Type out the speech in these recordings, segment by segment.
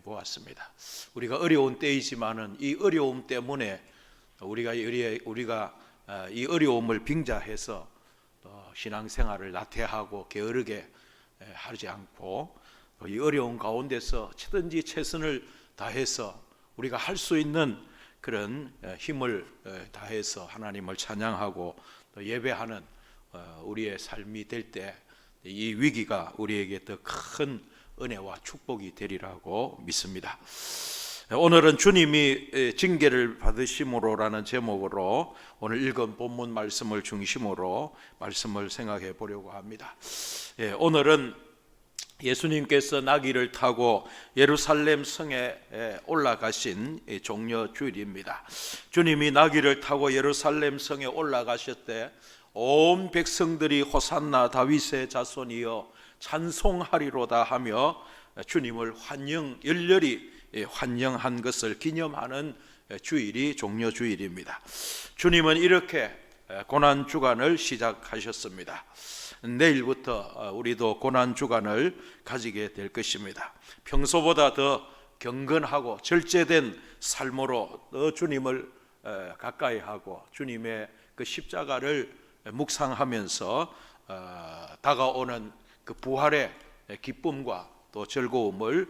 보았습니다. 우리가 어려운 때이지만은 이 어려움 때문에 우리가 이 어려움을 빙자해서 신앙생활을 나태하고 게으르게 하지 않고 이 어려운 가운데서 최든지 최선을 다해서 우리가 할 수 있는 그런 힘을 다해서 하나님을 찬양하고 또 예배하는 우리의 삶이 될 때 이 위기가 우리에게 더 큰 은혜와 축복이 되리라고 믿습니다. 오늘은 주님이 징계를 받으심으로라는 제목으로 오늘 읽은 본문 말씀을 중심으로 말씀을 생각해 보려고 합니다. 오늘은 예수님께서 나귀를 타고 예루살렘 성에 올라가신 종려 주일입니다. 주님이 나귀를 타고 예루살렘 성에 올라가실 때 온 백성들이 호산나 다윗의 자손이여 찬송하리로다 하며 주님을 열렬히 환영한 것을 기념하는 주일이 종려 주일입니다. 주님은 이렇게 고난 주간을 시작하셨습니다. 내일부터 우리도 고난 주간을 가지게 될 것입니다. 평소보다 더 경건하고 절제된 삶으로 더 주님을 가까이 하고 주님의 그 십자가를 묵상하면서 다가오는 그 부활의 기쁨과 또 즐거움을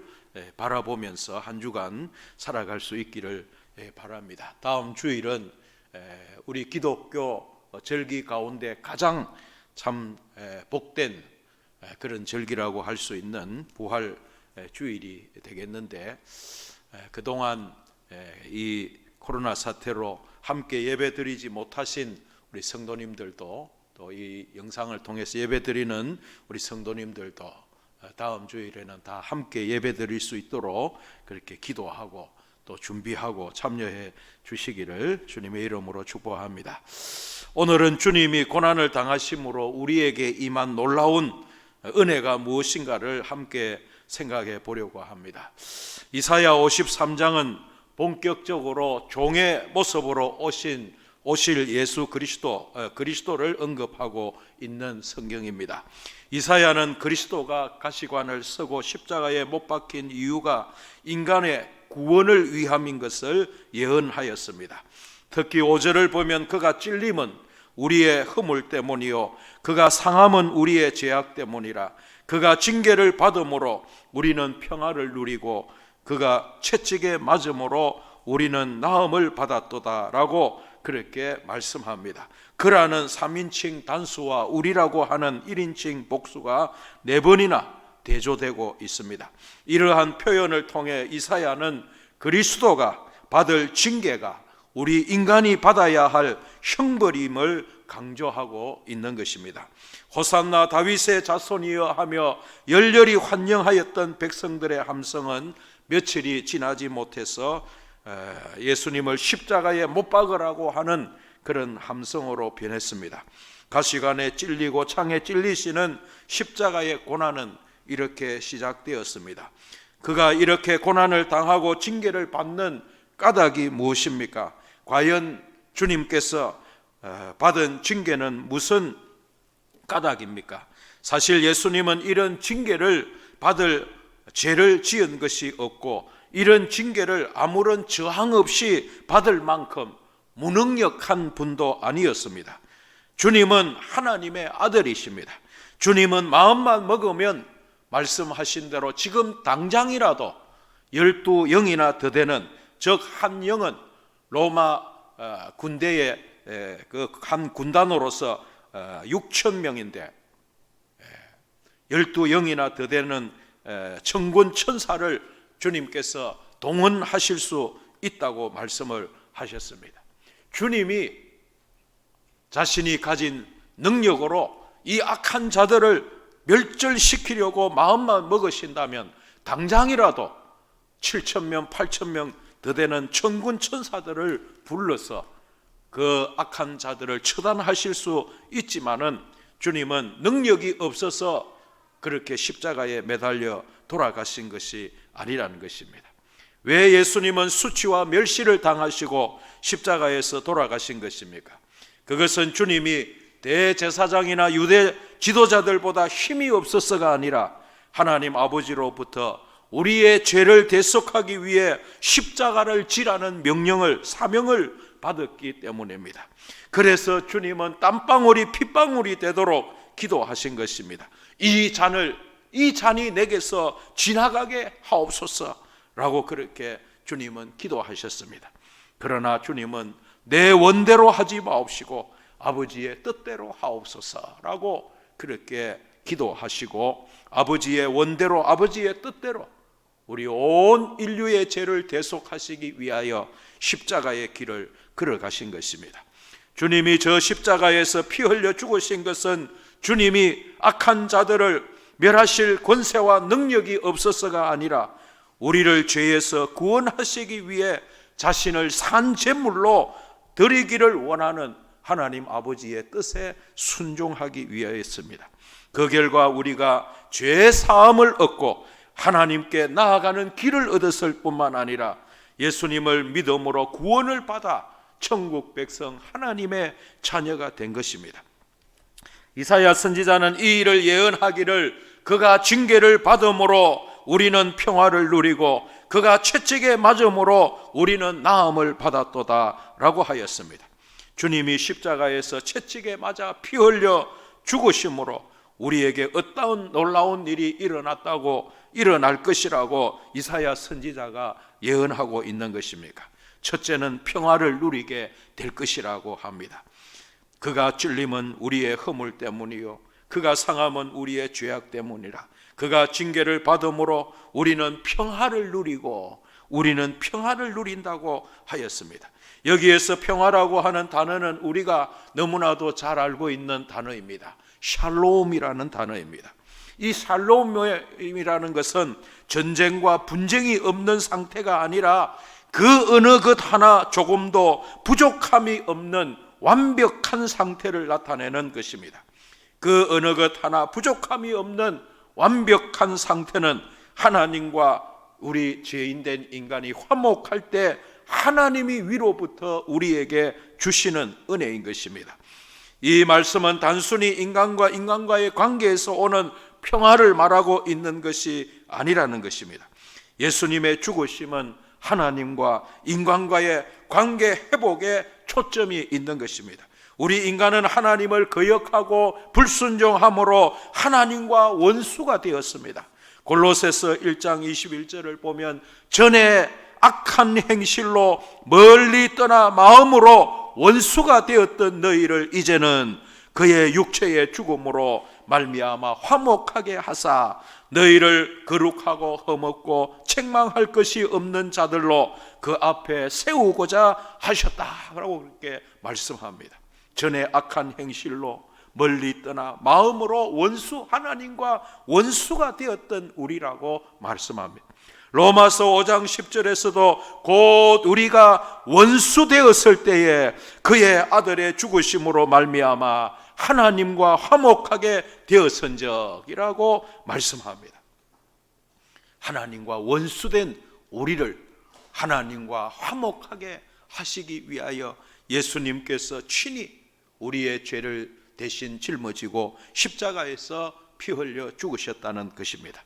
바라보면서 한 주간 살아갈 수 있기를 바랍니다. 다음 주일은 우리 기독교 절기 가운데 가장 참 복된 그런 절기라고 할 수 있는 부활 주일이 되겠는데, 그동안 이 코로나 사태로 함께 예배 드리지 못하신 우리 성도님들도 또 이 영상을 통해서 예배 드리는 우리 성도님들도 다음 주일에는 다 함께 예배 드릴 수 있도록 그렇게 기도하고 또 준비하고 참여해 주시기를 주님의 이름으로 축복합니다. 오늘은 주님이 고난을 당하심으로 우리에게 임한 놀라운 은혜가 무엇인가를 함께 생각해 보려고 합니다. 이사야 53장은 본격적으로 종의 모습으로 오실 예수 그리스도를 언급하고 있는 성경입니다. 이사야는 그리스도가 가시관을 쓰고 십자가에 못 박힌 이유가 인간의 구원을 위함인 것을 예언하였습니다. 특히 5절을 보면 그가 찔림은 우리의 허물 때문이요 그가 상함은 우리의 죄악 때문이라. 그가 징계를 받음으로 우리는 평화를 누리고 그가 채찍에 맞음으로 우리는 나음을 받았도다 라고 그렇게 말씀합니다. 그라는 3인칭 단수와 우리라고 하는 1인칭 복수가 4번이나 대조되고 있습니다. 이러한 표현을 통해 이사야는 그리스도가 받을 징계가 우리 인간이 받아야 할 형벌임을 강조하고 있는 것입니다. 호산나 다윗의 자손이여 하며 열렬히 환영하였던 백성들의 함성은 며칠이 지나지 못해서 예수님을 십자가에 못 박으라고 하는 그런 함성으로 변했습니다. 가시관에 찔리고 창에 찔리시는 십자가의 고난은 이렇게 시작되었습니다. 그가 이렇게 고난을 당하고 징계를 받는 까닭이 무엇입니까? 과연 주님께서 받은 징계는 무슨 까닭입니까? 사실 예수님은 이런 징계를 받을 죄를 지은 것이 없고 이런 징계를 아무런 저항 없이 받을 만큼 무능력한 분도 아니었습니다. 주님은 하나님의 아들이십니다. 주님은 마음만 먹으면 말씀하신 대로 지금 당장이라도 12영이나 더 되는, 즉 한 영은 로마 군대의 그 한 군단으로서 6,000명인데 12영이나 더 되는 천군 천사를 주님께서 동원하실 수 있다고 말씀을 하셨습니다. 주님이 자신이 가진 능력으로 이 악한 자들을 멸절시키려고 마음만 먹으신다면 당장이라도 7,000명, 8,000명 더 되는 천군 천사들을 불러서 그 악한 자들을 처단하실 수 있지만은 주님은 능력이 없어서 그렇게 십자가에 매달려 돌아가신 것이 아니라는 것입니다. 왜 예수님은 수치와 멸시를 당하시고 십자가에서 돌아가신 것입니까? 그것은 주님이 대제사장이나 유대 지도자들보다 힘이 없어서가 아니라 하나님 아버지로부터 우리의 죄를 대속하기 위해 십자가를 지라는 명령을, 사명을 받았기 때문입니다. 그래서 주님은 땀방울이 핏방울이 되도록 기도하신 것입니다. 이 잔이 내게서 지나가게 하옵소서라고 그렇게 주님은 기도하셨습니다. 그러나 주님은 내 원대로 하지 마옵시고 아버지의 뜻대로 하옵소서라고 그렇게 기도하시고, 아버지의 원대로, 아버지의 뜻대로 우리 온 인류의 죄를 대속하시기 위하여 십자가의 길을 걸어가신 것입니다. 주님이 저 십자가에서 피 흘려 죽으신 것은 주님이 악한 자들을 멸하실 권세와 능력이 없어서가 아니라 우리를 죄에서 구원하시기 위해 자신을 산 제물로 드리기를 원하는 하나님 아버지의 뜻에 순종하기 위하였습니다. 그 결과 우리가 죄 사함을 얻고 하나님께 나아가는 길을 얻었을 뿐만 아니라 예수님을 믿음으로 구원을 받아 천국 백성 하나님의 자녀가 된 것입니다. 이사야 선지자는 이 일을 예언하기를 그가 징계를 받음으로 우리는 평화를 누리고 그가 채찍에 맞음으로 우리는 나음을 받았도다 라고 하였습니다. 주님이 십자가에서 채찍에 맞아 피 흘려 죽으심으로 우리에게 어떠한 놀라운 일이 일어날 것이라고 이사야 선지자가 예언하고 있는 것입니까? 첫째는 평화를 누리게 될 것이라고 합니다. 그가 찔림은 우리의 허물 때문이요 그가 상함은 우리의 죄악 때문이라. 그가 징계를 받음으로 우리는 평화를 누린다고 하였습니다. 여기에서 평화라고 하는 단어는 우리가 너무나도 잘 알고 있는 단어입니다. 샬롬이라는 단어입니다. 이 샬롬이라는 것은 전쟁과 분쟁이 없는 상태가 아니라 그 어느 것 하나 조금도 부족함이 없는 완벽한 상태를 나타내는 것입니다. 그 어느 것 하나 부족함이 없는 완벽한 상태는 하나님과 우리 죄인된 인간이 화목할 때 하나님이 위로부터 우리에게 주시는 은혜인 것입니다. 이 말씀은 단순히 인간과의 관계에서 오는 평화를 말하고 있는 것이 아니라는 것입니다. 예수님의 죽으심은 하나님과 인간과의 관계 회복에 초점이 있는 것입니다. 우리 인간은 하나님을 거역하고 불순종함으로 하나님과 원수가 되었습니다. 골로새서 1장 21절을 보면 전에 악한 행실로 멀리 떠나 마음으로 원수가 되었던 너희를 이제는 그의 육체의 죽음으로 말미암아 화목하게 하사 너희를 거룩하고 흠없고 책망할 것이 없는 자들로 그 앞에 세우고자 하셨다라고 그렇게 말씀합니다. 전에 악한 행실로 멀리 떠나 마음으로 하나님과 원수가 되었던 우리라고 말씀합니다. 로마서 5장 10절에서도 곧 우리가 원수 되었을 때에 그의 아들의 죽으심으로 말미암아 하나님과 화목하게 되었은적이라고 말씀합니다. 하나님과 원수된 우리를 하나님과 화목하게 하시기 위하여 예수님께서 친히 우리의 죄를 대신 짊어지고 십자가에서 피 흘려 죽으셨다는 것입니다.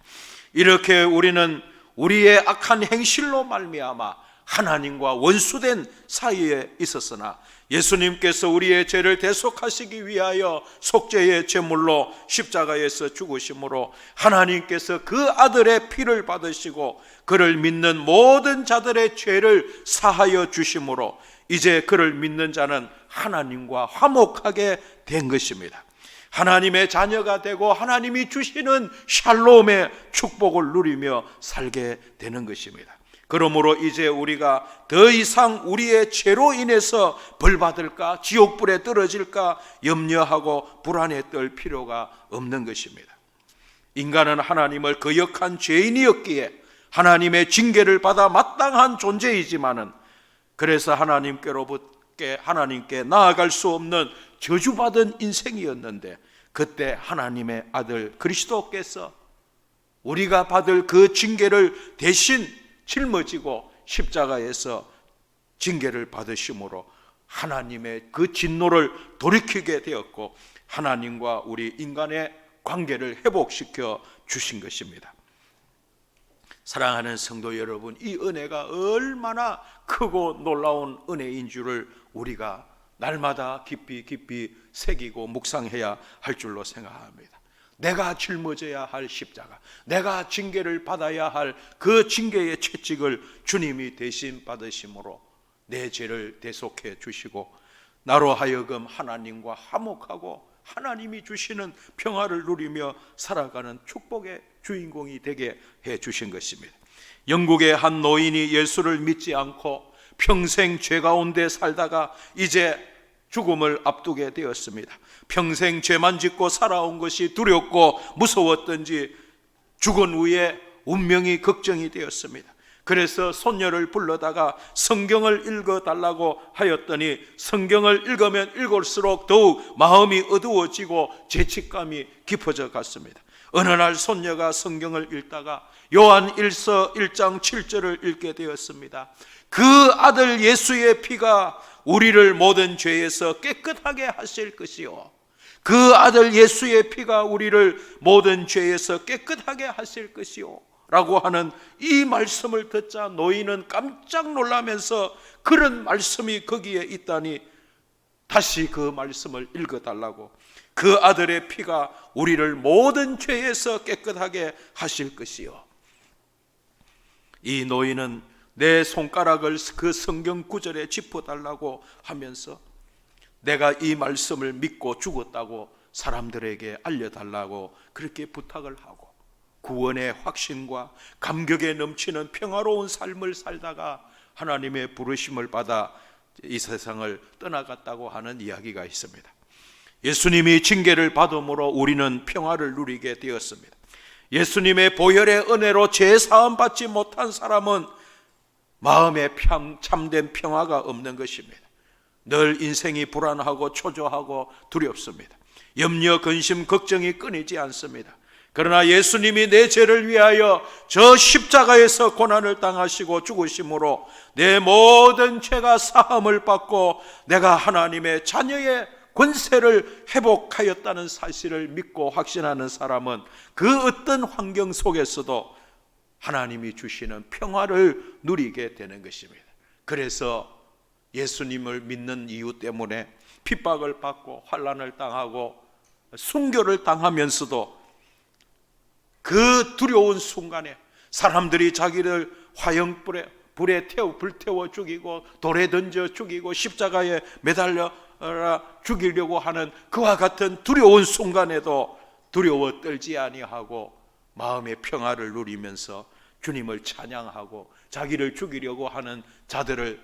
이렇게 우리는 우리의 악한 행실로 말미암아 하나님과 원수된 사이에 있었으나 예수님께서 우리의 죄를 대속하시기 위하여 속죄의 제물로 십자가에서 죽으심으로 하나님께서 그 아들의 피를 받으시고 그를 믿는 모든 자들의 죄를 사하여 주심으로 이제 그를 믿는 자는 하나님과 화목하게 된 것입니다. 하나님의 자녀가 되고 하나님이 주시는 샬롬의 축복을 누리며 살게 되는 것입니다. 그러므로 이제 우리가 더 이상 우리의 죄로 인해서 벌 받을까 지옥불에 떨어질까 염려하고 불안에 떨 필요가 없는 것입니다. 인간은 하나님을 거역한 죄인이었기에 하나님의 징계를 받아 마땅한 존재이지만은 그래서 하나님께 나아갈 수 없는 저주받은 인생이었는데 그때 하나님의 아들 그리스도께서 우리가 받을 그 징계를 대신 짊어지고 십자가에서 징계를 받으심으로 하나님의 그 진노를 돌이키게 되었고 하나님과 우리 인간의 관계를 회복시켜 주신 것입니다. 사랑하는 성도 여러분, 이 은혜가 얼마나 크고 놀라운 은혜인 줄을 우리가 날마다 깊이 깊이 새기고 묵상해야 할 줄로 생각합니다. 내가 짊어져야 할 십자가, 내가 징계를 받아야 할 그 징계의 채찍을 주님이 대신 받으심으로 내 죄를 대속해 주시고 나로 하여금 하나님과 화목하고 하나님이 주시는 평화를 누리며 살아가는 축복의 주인공이 되게 해 주신 것입니다. 영국의 한 노인이 예수를 믿지 않고 평생 죄 가운데 살다가 이제 죽음을 앞두게 되었습니다. 평생 죄만 짓고 살아온 것이 두렵고 무서웠던지 죽은 후에 운명이 걱정이 되었습니다. 그래서 손녀를 불러다가 성경을 읽어달라고 하였더니 성경을 읽으면 읽을수록 더욱 마음이 어두워지고 죄책감이 깊어져 갔습니다. 어느 날 손녀가 성경을 읽다가 요한 1서 1장 7절을 읽게 되었습니다. 그 아들 예수의 피가 우리를 모든 죄에서 깨끗하게 하실 것이요, 그 아들 예수의 피가 우리를 모든 죄에서 깨끗하게 하실 것이요 라고 하는 이 말씀을 듣자 노인은 깜짝 놀라면서 그런 말씀이 거기에 있다니 다시 그 말씀을 읽어달라고, 그 아들의 피가 우리를 모든 죄에서 깨끗하게 하실 것이요. 이 노인은 내 손가락을 그 성경 구절에 짚어달라고 하면서 내가 이 말씀을 믿고 죽었다고 사람들에게 알려달라고 그렇게 부탁을 하고 구원의 확신과 감격에 넘치는 평화로운 삶을 살다가 하나님의 부르심을 받아 이 세상을 떠나갔다고 하는 이야기가 있습니다. 예수님이 징계를 받음으로 우리는 평화를 누리게 되었습니다. 예수님의 보혈의 은혜로 죄 사함 받지 못한 사람은 마음에 참된 평화가 없는 것입니다. 늘 인생이 불안하고 초조하고 두렵습니다. 염려, 근심, 걱정이 끊이지 않습니다. 그러나 예수님이 내 죄를 위하여 저 십자가에서 고난을 당하시고 죽으심으로 내 모든 죄가 사함을 받고 내가 하나님의 자녀의 권세를 회복하였다는 사실을 믿고 확신하는 사람은 그 어떤 환경 속에서도 하나님이 주시는 평화를 누리게 되는 것입니다. 그래서 예수님을 믿는 이유 때문에 핍박을 받고 환난을 당하고 순교를 당하면서도 그 두려운 순간에 사람들이 자기를 화형불에 불태워 죽이고 돌에 던져 죽이고 십자가에 매달려 죽이려고 하는 그와 같은 두려운 순간에도 두려워 떨지 아니하고 마음의 평화를 누리면서 주님을 찬양하고 자기를 죽이려고 하는 자들을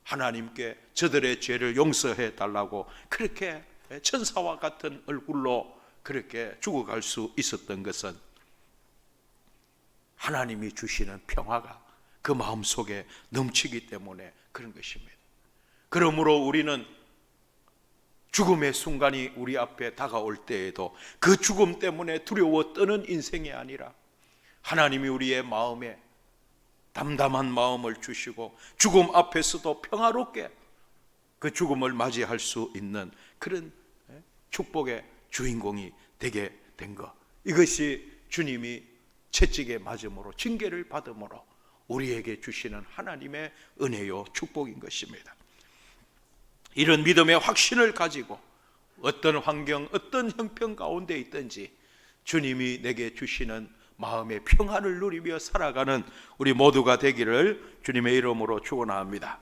하나님께 저들의 죄를 용서해 달라고 그렇게 천사와 같은 얼굴로 그렇게 죽어갈 수 있었던 것은 하나님이 주시는 평화가 그 마음속에 넘치기 때문에 그런 것입니다. 그러므로 우리는 죽음의 순간이 우리 앞에 다가올 때에도 그 죽음 때문에 두려워 떠는 인생이 아니라 하나님이 우리의 마음에 담담한 마음을 주시고 죽음 앞에서도 평화롭게 그 죽음을 맞이할 수 있는 그런 축복의 주인공이 되게 된 것, 이것이 주님이 채찍에 맞음으로 징계를 받음으로 우리에게 주시는 하나님의 은혜요 축복인 것입니다. 이런 믿음의 확신을 가지고 어떤 환경, 어떤 형편 가운데 있든지 주님이 내게 주시는 마음의 평안을 누리며 살아가는 우리 모두가 되기를 주님의 이름으로 축원합니다.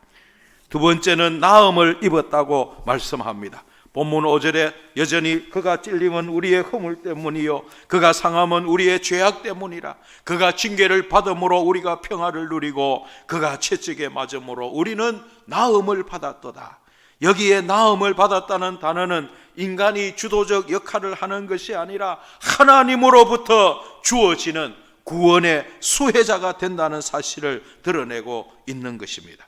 두 번째는 나음을 입었다고 말씀합니다. 본문 5절에 여전히 그가 찔림은 우리의 허물 때문이요 그가 상함은 우리의 죄악 때문이라. 그가 징계를 받음으로 우리가 평화를 누리고 그가 채찍에 맞음으로 우리는 나음을 받았도다. 여기에 나음을 받았다는 단어는 인간이 주도적 역할을 하는 것이 아니라 하나님으로부터 주어지는 구원의 수혜자가 된다는 사실을 드러내고 있는 것입니다.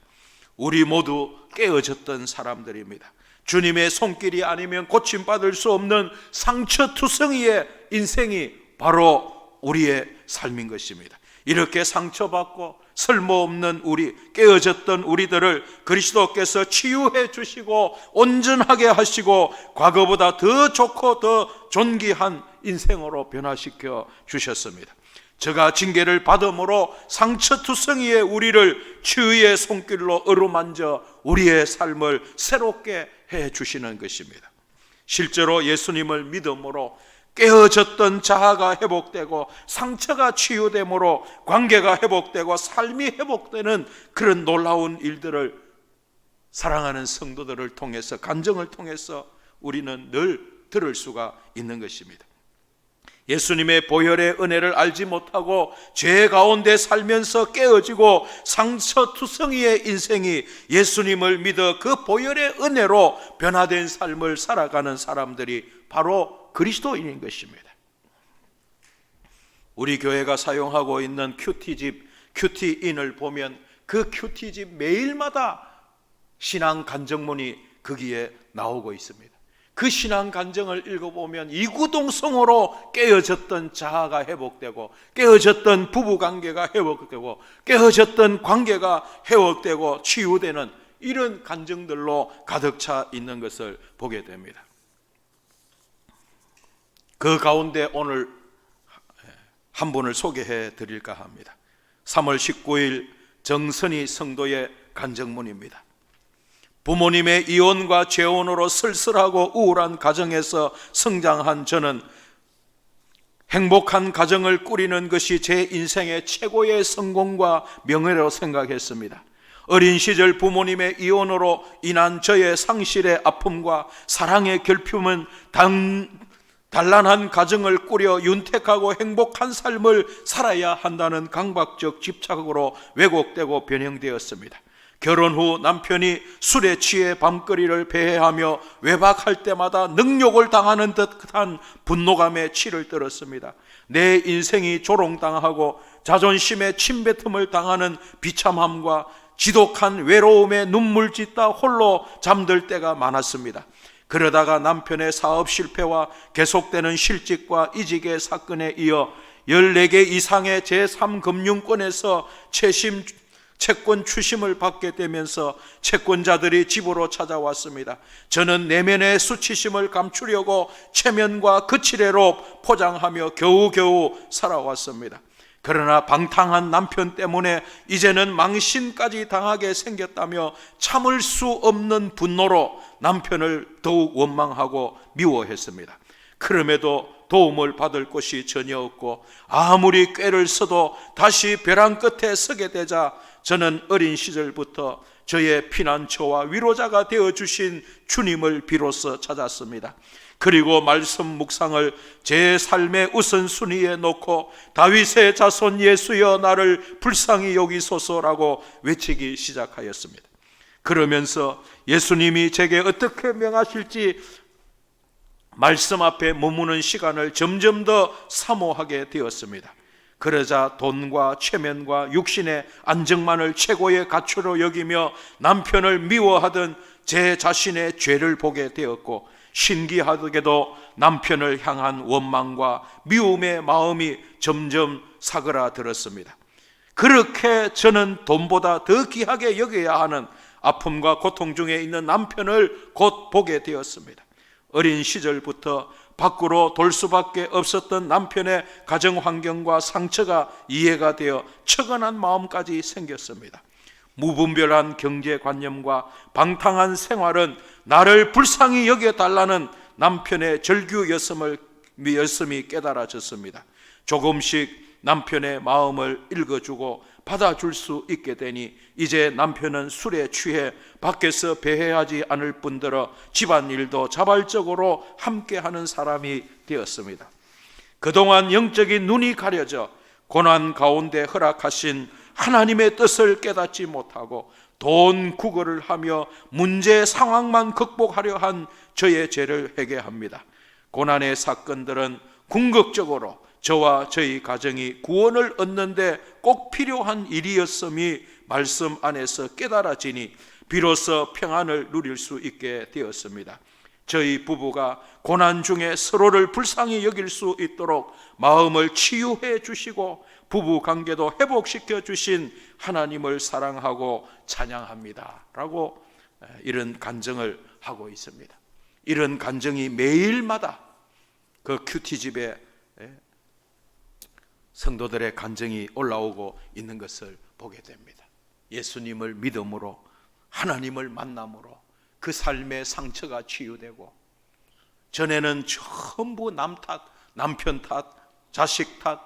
우리 모두 깨어졌던 사람들입니다. 주님의 손길이 아니면 고침받을 수 없는 상처투성이의 인생이 바로 우리의 삶인 것입니다. 이렇게 상처받고 쓸모없는 우리, 깨어졌던 우리들을 그리스도께서 치유해 주시고 온전하게 하시고 과거보다 더 좋고 더 존귀한 인생으로 변화시켜 주셨습니다. 저가 징계를 받음으로 상처투성이의 우리를 치유의 손길로 어루만져 우리의 삶을 새롭게 해 주시는 것입니다. 실제로 예수님을 믿음으로 깨어졌던 자아가 회복되고 상처가 치유됨으로 관계가 회복되고 삶이 회복되는 그런 놀라운 일들을 사랑하는 성도들을 통해서, 간증을 통해서 우리는 늘 들을 수가 있는 것입니다. 예수님의 보혈의 은혜를 알지 못하고 죄 가운데 살면서 깨어지고 상처투성이의 인생이 예수님을 믿어 그 보혈의 은혜로 변화된 삶을 살아가는 사람들이 바로 그리스도인인 것입니다. 우리 교회가 사용하고 있는 큐티집, 큐티인을 보면 그 큐티집 매일마다 신앙 간증문이 거기에 나오고 있습니다. 그 신앙 간증을 읽어보면 이구동성으로 깨어졌던 자아가 회복되고, 깨어졌던 부부관계가 회복되고, 깨어졌던 관계가 회복되고 치유되는 이런 간증들로 가득 차 있는 것을 보게 됩니다. 그 가운데 오늘 한 분을 소개해 드릴까 합니다. 3월 19일 정선희 성도의 간증문입니다. 부모님의 이혼과 재혼으로 쓸쓸하고 우울한 가정에서 성장한 저는 행복한 가정을 꾸리는 것이 제 인생의 최고의 성공과 명예로 생각했습니다. 어린 시절 부모님의 이혼으로 인한 저의 상실의 아픔과 사랑의 결핍은 단란한 가정을 꾸려 윤택하고 행복한 삶을 살아야 한다는 강박적 집착으로 왜곡되고 변형되었습니다. 결혼 후 남편이 술에 취해 밤거리를 배회하며 외박할 때마다 능욕을 당하는 듯한 분노감에 치를 떨었습니다. 내 인생이 조롱당하고 자존심에 침뱉음을 당하는 비참함과 지독한 외로움에 눈물 짓다 홀로 잠들 때가 많았습니다. 그러다가 남편의 사업 실패와 계속되는 실직과 이직의 사건에 이어 14개 이상의 제3금융권에서 채권 추심을 받게 되면서 채권자들이 집으로 찾아왔습니다. 저는 내면의 수치심을 감추려고 체면과 거칠애로 포장하며 겨우겨우 살아왔습니다. 그러나 방탕한 남편 때문에 이제는 망신까지 당하게 생겼다며 참을 수 없는 분노로 남편을 더욱 원망하고 미워했습니다. 그럼에도 도움을 받을 곳이 전혀 없고 아무리 꾀를 써도 다시 벼랑 끝에 서게 되자 저는 어린 시절부터 저의 피난처와 위로자가 되어주신 주님을 비로소 찾았습니다. 그리고 말씀 묵상을 제 삶의 우선순위에 놓고 다윗의 자손 예수여 나를 불쌍히 여기소서라고 외치기 시작하였습니다. 그러면서 예수님이 제게 어떻게 명하실지 말씀 앞에 머무는 시간을 점점 더 사모하게 되었습니다. 그러자 돈과 체면과 육신의 안정만을 최고의 가치로 여기며 남편을 미워하던 제 자신의 죄를 보게 되었고, 신기하게도 남편을 향한 원망과 미움의 마음이 점점 사그라들었습니다. 그렇게 저는 돈보다 더 귀하게 여겨야 하는 아픔과 고통 중에 있는 남편을 곧 보게 되었습니다. 어린 시절부터 밖으로 돌 수밖에 없었던 남편의 가정 환경과 상처가 이해가 되어 처근한 마음까지 생겼습니다. 무분별한 경제관념과 방탕한 생활은 나를 불쌍히 여겨달라는 남편의 절규 열심이 깨달아졌습니다. 조금씩 남편의 마음을 읽어주고 받아줄 수 있게 되니 이제 남편은 술에 취해 밖에서 배회하지 않을 뿐더러 집안일도 자발적으로 함께하는 사람이 되었습니다. 그동안 영적인 눈이 가려져 고난 가운데 허락하신 하나님의 뜻을 깨닫지 못하고 돈 구걸을 하며 문제 상황만 극복하려 한 저의 죄를 회개합니다. 고난의 사건들은 궁극적으로 저와 저희 가정이 구원을 얻는데 꼭 필요한 일이었음이 말씀 안에서 깨달아지니 비로소 평안을 누릴 수 있게 되었습니다. 저희 부부가 고난 중에 서로를 불쌍히 여길 수 있도록 마음을 치유해 주시고 부부 관계도 회복시켜 주신 하나님을 사랑하고 찬양합니다 라고 이런 간증을 하고 있습니다. 이런 간증이 매일마다 그 큐티집에 성도들의 간증이 올라오고 있는 것을 보게 됩니다. 예수님을 믿음으로, 하나님을 만남으로 그 삶의 상처가 치유되고, 전에는 전부 남 탓, 남편 탓, 자식 탓,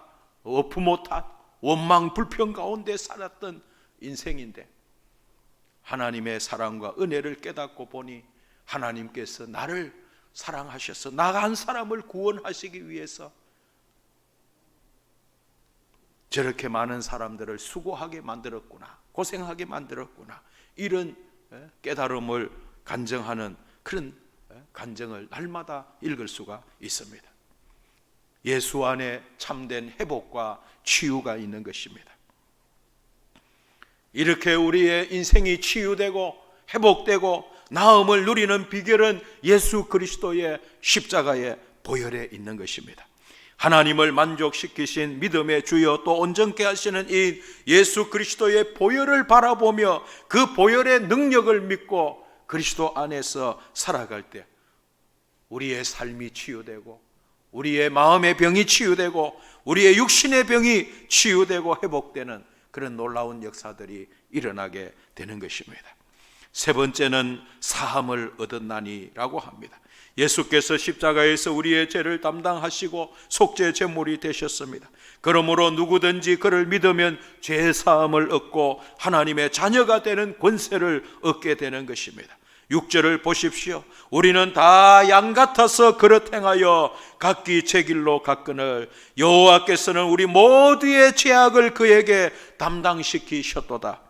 부모 탓, 원망 불평 가운데 살았던 인생인데, 하나님의 사랑과 은혜를 깨닫고 보니 하나님께서 나를 사랑하셔서 나 한 사람을 구원하시기 위해서 저렇게 많은 사람들을 수고하게 만들었구나, 고생하게 만들었구나, 이런 깨달음을 간증하는 그런 간증을 날마다 읽을 수가 있습니다. 예수 안에 참된 회복과 치유가 있는 것입니다. 이렇게 우리의 인생이 치유되고 회복되고 나음을 누리는 비결은 예수 그리스도의 십자가의 보혈에 있는 것입니다. 하나님을 만족시키신 믿음의 주여 또 온전케 하시는 이 예수 그리스도의 보혈을 바라보며 그 보혈의 능력을 믿고 그리스도 안에서 살아갈 때 우리의 삶이 치유되고, 우리의 마음의 병이 치유되고, 우리의 육신의 병이 치유되고 회복되는 그런 놀라운 역사들이 일어나게 되는 것입니다. 세 번째는 사함을 얻었나니라고 합니다. 예수께서 십자가에서 우리의 죄를 담당하시고 속죄 제물이 되셨습니다. 그러므로 누구든지 그를 믿으면 죄 사함을 얻고 하나님의 자녀가 되는 권세를 얻게 되는 것입니다. 6절을 보십시오. 우리는 다 양 같아서 그릇 행하여 각기 제 길로 갔거늘 여호와께서는 우리 모두의 죄악을 그에게 담당시키셨도다.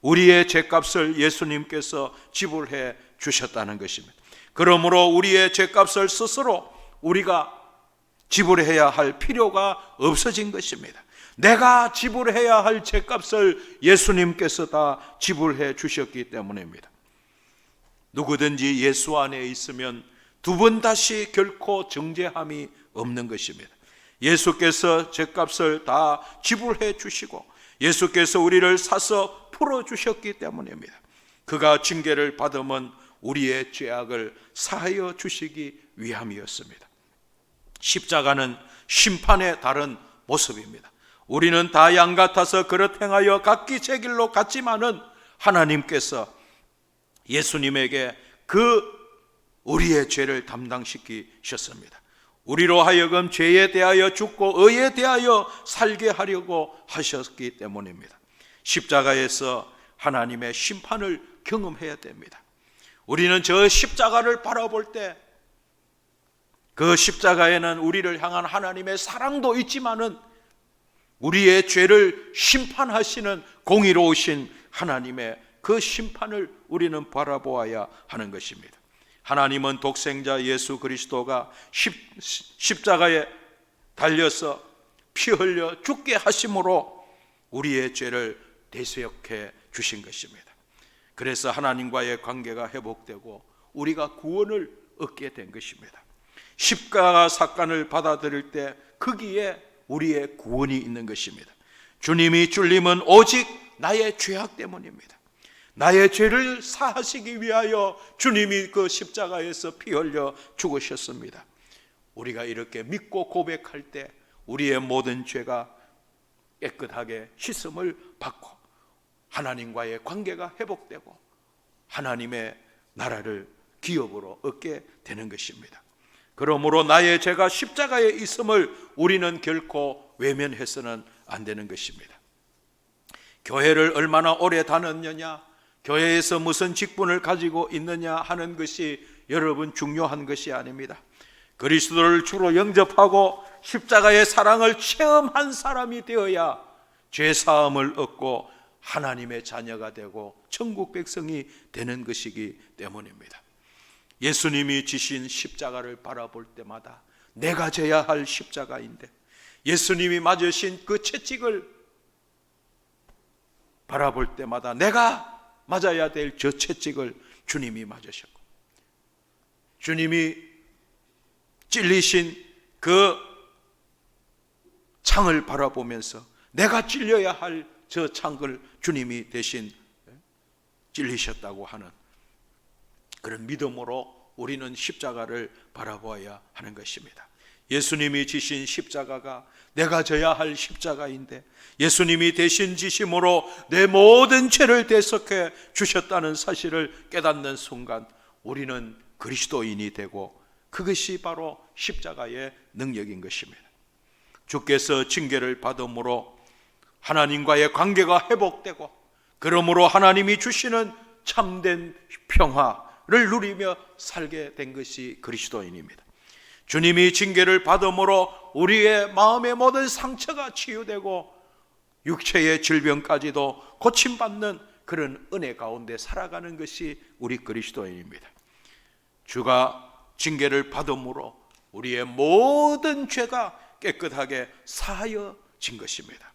우리의 죄값을 예수님께서 지불해 주셨다는 것입니다. 그러므로 우리의 죄값을 스스로 우리가 지불해야 할 필요가 없어진 것입니다. 내가 지불해야 할 죄값을 예수님께서 다 지불해 주셨기 때문입니다. 누구든지 예수 안에 있으면 두 번 다시 결코 정죄함이 없는 것입니다. 예수께서 죄값을 다 지불해 주시고 예수께서 우리를 사서 풀어주셨기 때문입니다. 그가 징계를 받으면 우리의 죄악을 사하여 주시기 위함이었습니다. 십자가는 심판의 다른 모습입니다. 우리는 다 양 같아서 그릇 행하여 각기 제 길로 갔지만은 하나님께서 예수님에게 우리의 죄를 담당시키셨습니다. 우리로 하여금 죄에 대하여 죽고 의에 대하여 살게 하려고 하셨기 때문입니다. 십자가에서 하나님의 심판을 경험해야 됩니다. 우리는 저 십자가를 바라볼 때 그 십자가에는 우리를 향한 하나님의 사랑도 있지만은 우리의 죄를 심판하시는 공의로우신 하나님의 그 심판을 우리는 바라보아야 하는 것입니다. 하나님은 독생자 예수 그리스도가 십자가에 달려서 피 흘려 죽게 하심으로 우리의 죄를 대속해 주신 것입니다. 그래서 하나님과의 관계가 회복되고 우리가 구원을 얻게 된 것입니다. 십자가 사건을 받아들일 때 거기에 우리의 구원이 있는 것입니다. 주님이 줄림은 오직 나의 죄악 때문입니다. 나의 죄를 사하시기 위하여 주님이 그 십자가에서 피 흘려 죽으셨습니다. 우리가 이렇게 믿고 고백할 때 우리의 모든 죄가 깨끗하게 씻음을 받고 하나님과의 관계가 회복되고 하나님의 나라를 기업으로 얻게 되는 것입니다. 그러므로 나의 죄가 십자가에 있음을 우리는 결코 외면해서는 안 되는 것입니다. 교회를 얼마나 오래 다녔느냐, 교회에서 무슨 직분을 가지고 있느냐 하는 것이 여러분 중요한 것이 아닙니다. 그리스도를 주로 영접하고 십자가의 사랑을 체험한 사람이 되어야 죄사함을 얻고 하나님의 자녀가 되고 천국 백성이 되는 것이기 때문입니다. 예수님이 지신 십자가를 바라볼 때마다 내가 져야 할 십자가인데 예수님이 맞으신 그 채찍을 바라볼 때마다 내가 맞아야 될 저 채찍을 주님이 맞으셨고 주님이 찔리신 그 창을 바라보면서 내가 찔려야 할 저 창을 주님이 대신 찔리셨다고 하는 그런 믿음으로 우리는 십자가를 바라보아야 하는 것입니다. 예수님이 지신 십자가가 내가 져야 할 십자가인데 예수님이 대신 지심으로 내 모든 죄를 대속해 주셨다는 사실을 깨닫는 순간 우리는 그리스도인이 되고 그것이 바로 십자가의 능력인 것입니다. 주께서 징계를 받음으로 하나님과의 관계가 회복되고 그러므로 하나님이 주시는 참된 평화를 누리며 살게 된 것이 그리스도인입니다. 주님이 징계를 받음으로 우리의 마음의 모든 상처가 치유되고 육체의 질병까지도 고침받는 그런 은혜 가운데 살아가는 것이 우리 그리스도인입니다. 주가 징계를 받음으로 우리의 모든 죄가 깨끗하게 사하여진 것입니다.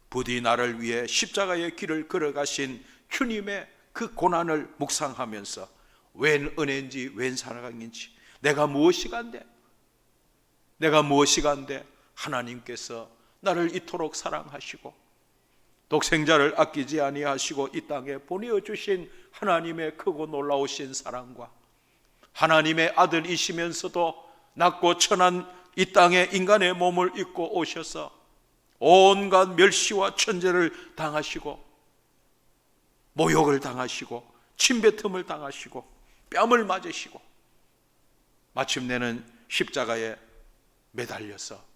부디 나를 위해 십자가의 길을 걸어가신 주님의 그 고난을 묵상하면서 웬 은혜인지 웬 사랑인지 내가 무엇이 간데 하나님께서 나를 이토록 사랑하시고 독생자를 아끼지 아니하시고 이 땅에 보내어 주신 하나님의 크고 놀라우신 사랑과 하나님의 아들이시면서도 낮고 천한 이 땅에 인간의 몸을 입고 오셔서 온갖 멸시와 천죄를 당하시고 모욕을 당하시고 침뱉음을 당하시고 뺨을 맞으시고 마침내는 십자가에 매달려서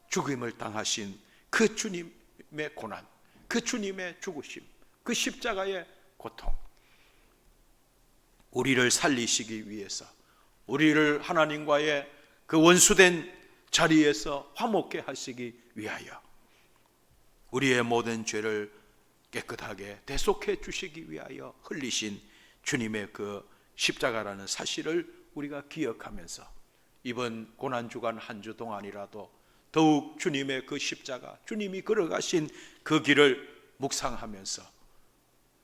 죽임을 당하신 그 주님의 고난, 그 주님의 죽으심, 그 십자가의 고통, 우리를 살리시기 위해서 우리를 하나님과의 그 원수된 자리에서 화목케 하시기 위하여 우리의 모든 죄를 깨끗하게 대속해 주시기 위하여 흘리신 주님의 그 십자가라는 사실을 우리가 기억하면서 이번 고난주간 한 주 동안이라도 더욱 주님의 그 십자가, 주님이 걸어가신 그 길을 묵상하면서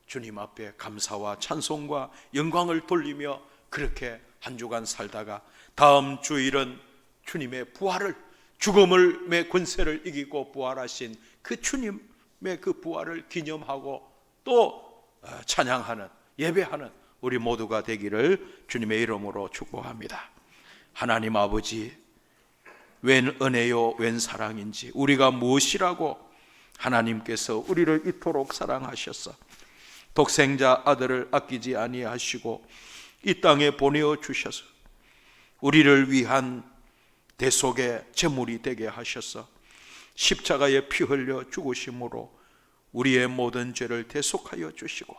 주님 앞에 감사와 찬송과 영광을 돌리며 그렇게 한 주간 살다가 다음 주일은 주님의 부활을, 죽음의 권세를 이기고 부활하신 그 주님의 그 부활을 기념하고 또 찬양하는, 예배하는 우리 모두가 되기를 주님의 이름으로 축복합니다. 하나님 아버지, 웬 은혜요 웬 사랑인지 우리가 무엇이라고 하나님께서 우리를 이토록 사랑하셔서 독생자 아들을 아끼지 아니하시고 이 땅에 보내어 주셔서 우리를 위한 대속의 제물이 되게 하셔서 십자가에 피 흘려 죽으심으로 우리의 모든 죄를 대속하여 주시고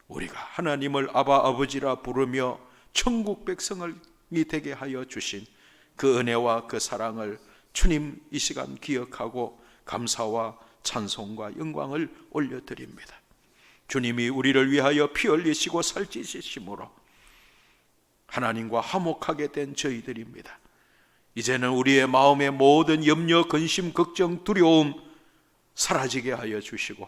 우리가 하나님을 아바 아버지라 부르며 천국 백성이 되게 하여 주신 그 은혜와 그 사랑을 주님 이 시간 기억하고 감사와 찬송과 영광을 올려드립니다. 주님이 우리를 위하여 피 흘리시고 살찌시심으로 하나님과 화목하게 된 저희들입니다. 이제는 우리의 마음의 모든 염려, 근심, 걱정, 두려움 사라지게 하여 주시고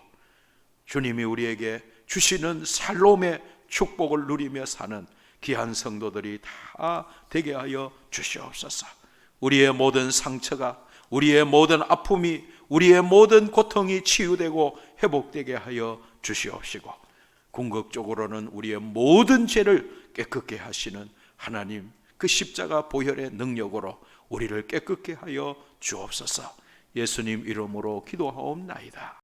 주님이 우리에게 주시는 살롬의 축복을 누리며 사는 귀한 성도들이 다 되게 하여 주시옵소서. 우리의 모든 상처가, 우리의 모든 아픔이, 우리의 모든 고통이 치유되고 회복되게 하여 주시옵시고 궁극적으로는 우리의 모든 죄를 깨끗게 하시는 하나님 그 십자가 보혈의 능력으로 우리를 깨끗게 하여 주옵소서. 예수님 이름으로 기도하옵나이다.